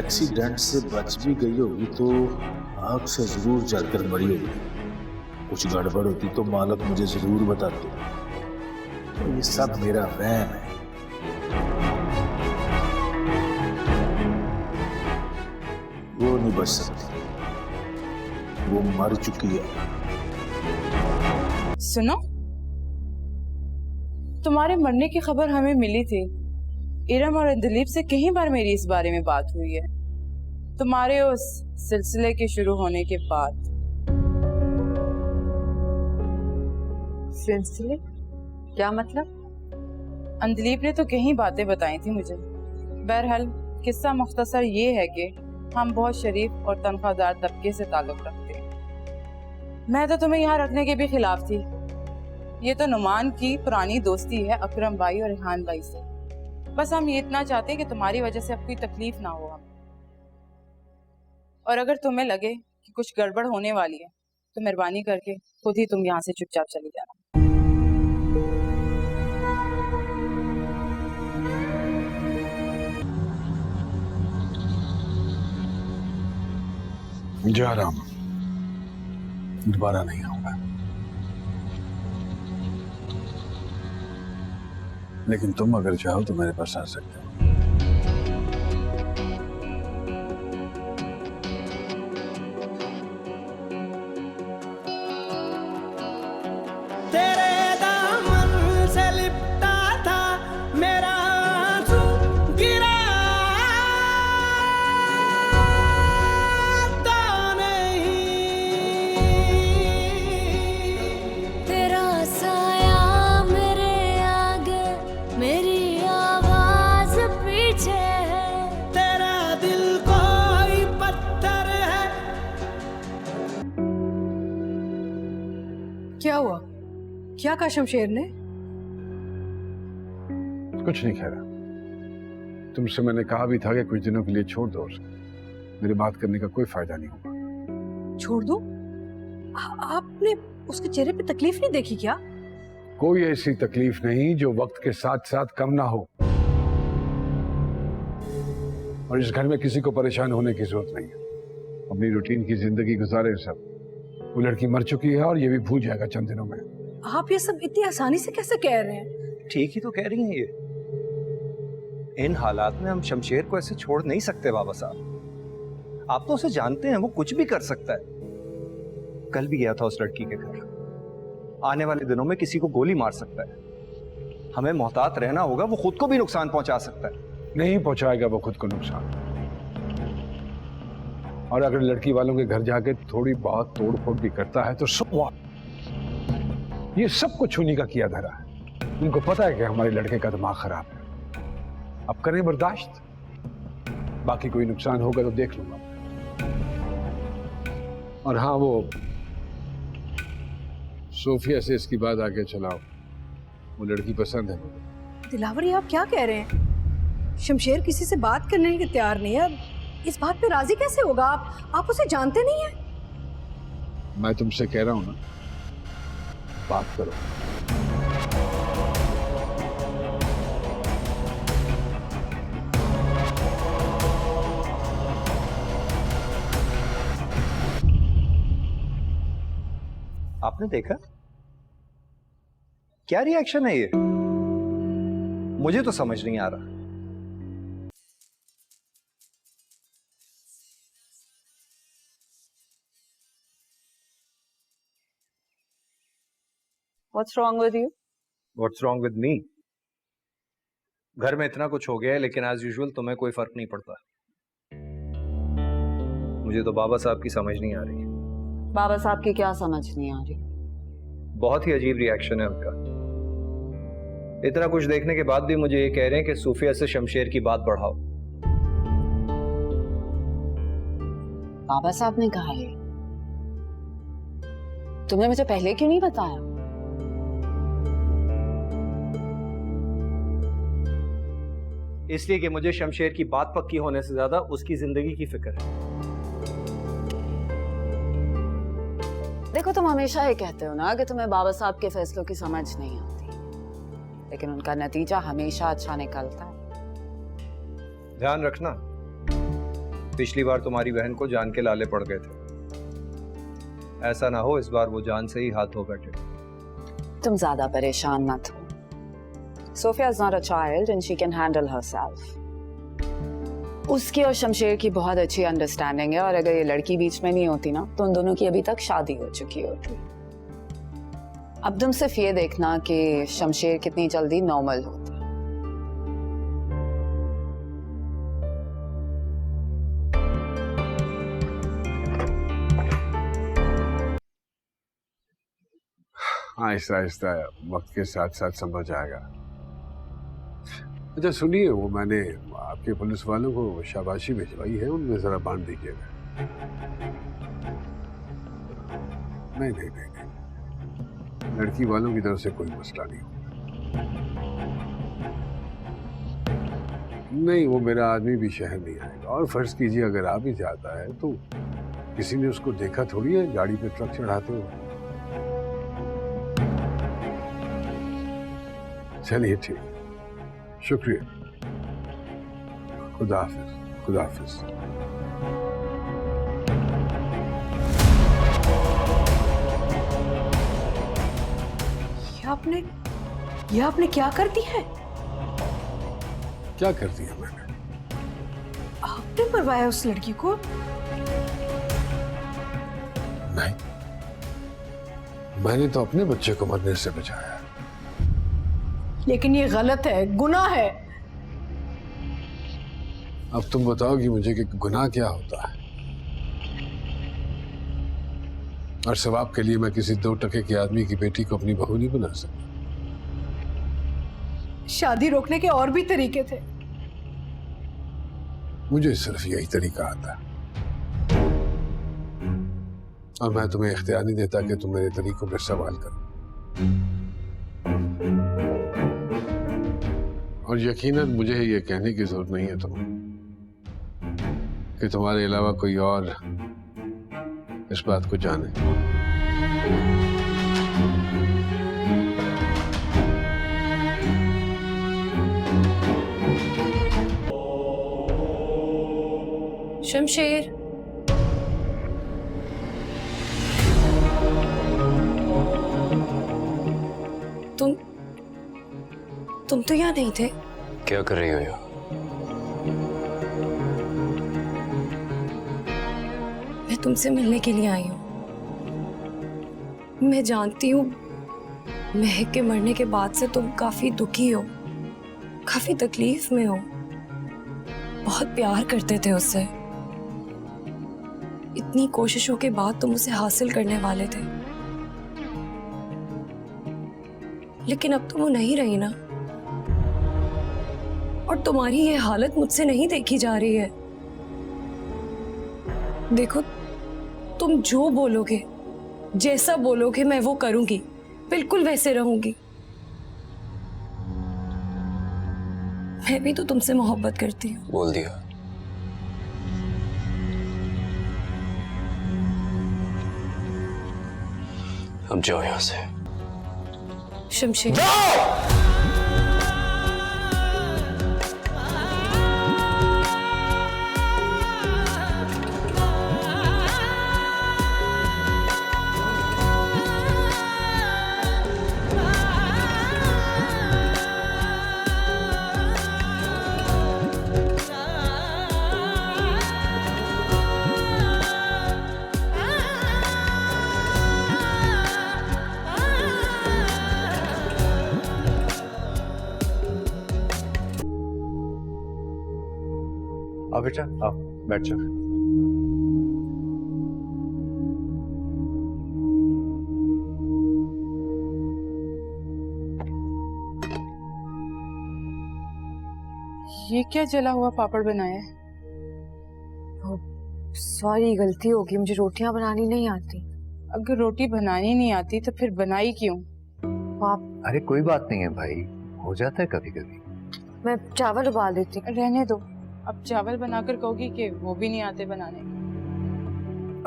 Accident से बच भी गई होगी तो आग से जरूर जलकर मरी होगी। कुछ गड़बड़ होती तो मालक मुझे जरूर बताते। तो ये सब मेरा वहम है। वो नहीं बच सकती, वो मर चुकी है। सुनो, तुम्हारे मरने की खबर हमें मिली थी। इरम और दिलीप से कई बार मेरी इस बारे में बात हुई है, तुम्हारे उस सिलसिले के शुरू होने के बाद। सिलसिले? क्या मतलब? अंदलीप ने तो कई बातें बताई थी मुझे। बहरहाल किस्सा मुख्तसर ये है कि हम बहुत शरीफ और तनख्वाहदार तबके से ताल्लुक रखते हैं। मैं तो तुम्हें यहाँ रखने के भी खिलाफ थी। ये तो नुमान की पुरानी दोस्ती है अकरम भाई और रेहान भाई से। बस हम ये इतना चाहते हैं कि तुम्हारी वजह से अब कोई तकलीफ ना हो हमें। और अगर तुम्हें लगे कि कुछ गड़बड़ होने वाली है तो मेहरबानी करके खुद ही तुम यहाँ से चुपचाप चली जाना। जा रहा हूं, दोबारा नहीं आऊंगा। लेकिन तुम अगर चाहो तो मेरे पास आ सकते हो। तेरे दामन से लिपटा था मेरा आंसू गिरा तो नहीं। तेरा साया मेरे आगे, मेरी आवाज पीछे है। तेरा दिल कोई पत्थर है। क्या हुआ? क्या कहा शमशेर ने? कुछ नहीं कह रहा। तुमसे मैंने कहा भी था कि कुछ दिनों के लिए छोड़ दो उसे। मेरी बात करने का कोई फायदा नहीं होगा। छोड़ दो? आपने उसके चेहरे पे तकलीफ नहीं देखी क्या? कोई ऐसी तकलीफ नहीं जो वक्त के साथ साथ कम ना हो। और इस घर में किसी को परेशान होने की जरूरत नहीं है। अपनी रूटीन की जिंदगी गुजारे सब। वो लड़की मर चुकी है और ये भी भूल जाएगा चंद दिनों में। आप ये सब इतनी आसानी से कैसे कह रहे हैं? ठीक ही तो कह रही हैं ये। इन हालात में हम शमशेर को ऐसे छोड़ नहीं सकते बाबा साहब। आप तो उसे जानते हैं, वो कुछ भी कर सकता है। कल भी गया था उस लड़की के घर। आने वाले दिनों में किसी को गोली मार सकता है। हमें मोहतात रहना होगा, वो खुद को भी नुकसान पहुंचा सकता है। नहीं पहुंचाएगा वो खुद को नुकसान। और अगर लड़की वालों के घर जाके थोड़ी बहुत तोड़ फोड़ भी करता है तो ये सब कुछ उन्हीं का किया धरा है। उनको पता है कि हमारे लड़के का दिमाग खराब है। अब करें बर्दाश्त, बाकी कोई नुकसान होगा तो देख लूंगा। और हाँ, वो सोफिया से इसकी बात आगे चलाओ। वो लड़की पसंद है मुझे। दिलावर, ये आप क्या कह रहे हैं? शमशेर किसी से बात करने के तैयार नहीं है। इस बात पे राजी कैसे होगा? आप उसे जानते नहीं हैं। मैं तुमसे कह रहा हूं ना, बात करो। आपने देखा क्या रिएक्शन है ये? मुझे तो समझ नहीं आ रहा। What's wrong with you? What's wrong with me? घर में इतना कुछ हो गया है, लेकिन एज यूजुअल तुम्हें कोई फर्क नहीं पड़ता। मुझे तो बाबा साहब की समझ नहीं आ रही। बाबा साहब की क्या समझ नहीं आ रही? बहुत ही अजीब रिएक्शन है उनका। इतना कुछ देखने के बाद भी मुझे ये कह रहे हैं कि सूफिया से शमशेर की बात बढ़ाओ। बाबा साहब ने कहा है। तुमने मुझे पहले क्यों नहीं बताया? इसलिए कि मुझे शमशेर की बात पक्की होने से ज्यादा उसकी जिंदगी की फिक्र है। देखो, तुम हमेशा ये कहते हो ना कि तुम्हें बाबा साहब के फैसलों की समझ नहीं आती, लेकिन उनका नतीजा हमेशा अच्छा निकलता है। ध्यान रखना, पिछली बार तुम्हारी बहन को जान के लाले पड़ गए थे। ऐसा ना हो इस बार वो जान से ही हाथ धो बैठे। तुम ज्यादा परेशान मत हो। Sophia is not a child and she can handle herself. उसकी और शमशेर की बहुत अच्छी अंडरस्टैंडिंग है, और अगर ये लड़की बीच में नहीं होती ना तो उन दोनों की अभी तक शादी हो चुकी होती। अब तुम सिर्फ ये देखना कि शमशेर कितनी जल्दी नॉर्मल होता। आहिस्ता आहिस्ता वक्त के साथ साथ समझ आएगा। अच्छा सुनिए, वो मैंने आपके पुलिस वालों को शाबाशी भिजवाई है, उनमें जरा बांट दीजिएगा। नहीं नहीं नहीं नहीं, लड़की वालों की तरफ से कोई मसला नहीं होगा। नहीं, वो मेरा आदमी भी शहर नहीं आएगा। और फर्ज कीजिए अगर आ भी जाता है तो किसी ने उसको देखा थोड़ी है गाड़ी पे ट्रक चढ़ाते हुए। चलिए ठीक, शुक्रिया। खुदा हाफिज, खुदा हाफिज। ये आपने क्या कर दी है? क्या कर दिया मैंने? आपने मरवाया उस लड़की को? नहीं, मैंने तो अपने बच्चे को मरने से बचाया। लेकिन ये गलत है, गुनाह है। अब तुम बताओगी मुझे कि गुनाह क्या होता है? और सवाब के लिए मैं किसी 2 टके के आदमी की बेटी को अपनी बहू नहीं बना सकता। शादी रोकने के और भी तरीके थे। मुझे सिर्फ यही तरीका आता है, और मैं तुम्हें इख्तियार नहीं देता कि तुम मेरे तरीकों पर सवाल करो। और यकीनन मुझे ये कहने की जरूरत नहीं है कि तुम्हारे अलावा कोई और इस बात को जाने। शमशेर, तुम तो यहाँ नहीं थे। क्या कर रही हो यहाँ? मैं तुमसे मिलने के लिए आई हूँ। मैं जानती हूँ महक के मरने के बाद से तुम काफी दुखी हो, काफी तकलीफ में हो। बहुत प्यार करते थे उससे। इतनी कोशिशों के बाद तुम उसे हासिल करने वाले थे, लेकिन अब तो वो नहीं रही ना। और तुम्हारी ये हालत मुझसे नहीं देखी जा रही है। देखो, तुम जो बोलोगे, जैसा बोलोगे मैं वो करूंगी, बिल्कुल वैसे रहूंगी। मैं भी तो तुमसे मोहब्बत करती हूँ। बोल दिया। अब जाओ यहाँ से। शमशेर, आओ बेटा, आओ बैठ जाओ। ये क्या जला हुआ पापड़ बनाया है? सॉरी, गलती होगी। मुझे रोटियां बनानी नहीं आती। अगर रोटी बनानी नहीं आती तो फिर बनाई क्यों? आप अरे कोई बात नहीं है भाई, हो जाता है कभी कभी। मैं चावल उबाल देती हूँ। रहने दो। अब चावल बनाकर कहोगी कि वो भी नहीं आते बनाने।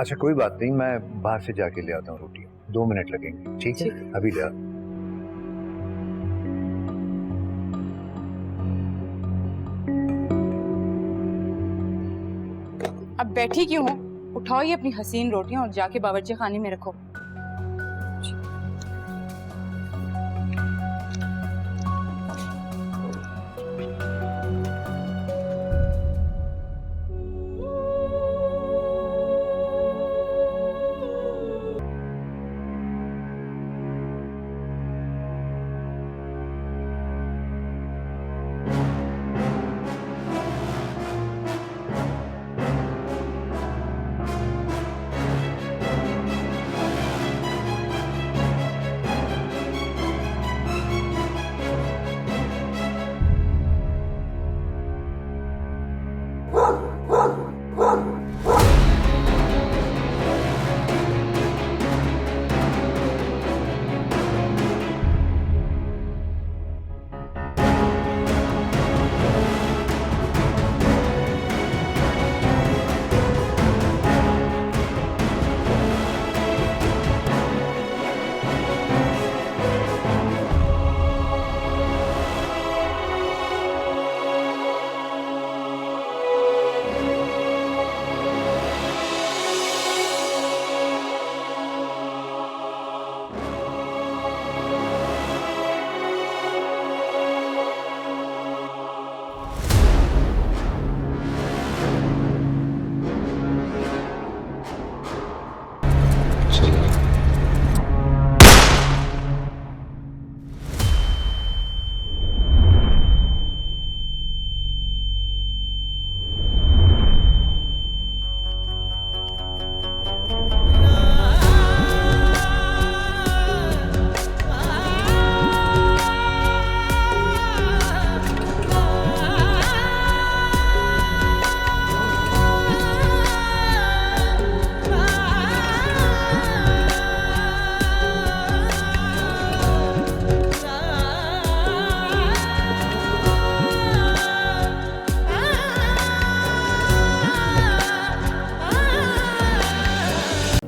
अच्छा कोई बात नहीं, मैं बाहर से जाके ले आता हूँ रोटी। 2 मिनट लगेंगे, ठीक है? अभी ले आता। बैठी क्यों हो? उठाओ ये अपनी हसीन रोटियां और जाके बावर्ची खाने में रखो।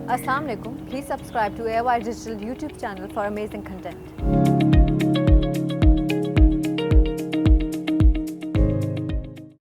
Assalamualaikum. Please subscribe to AOI Digital YouTube channel for amazing content.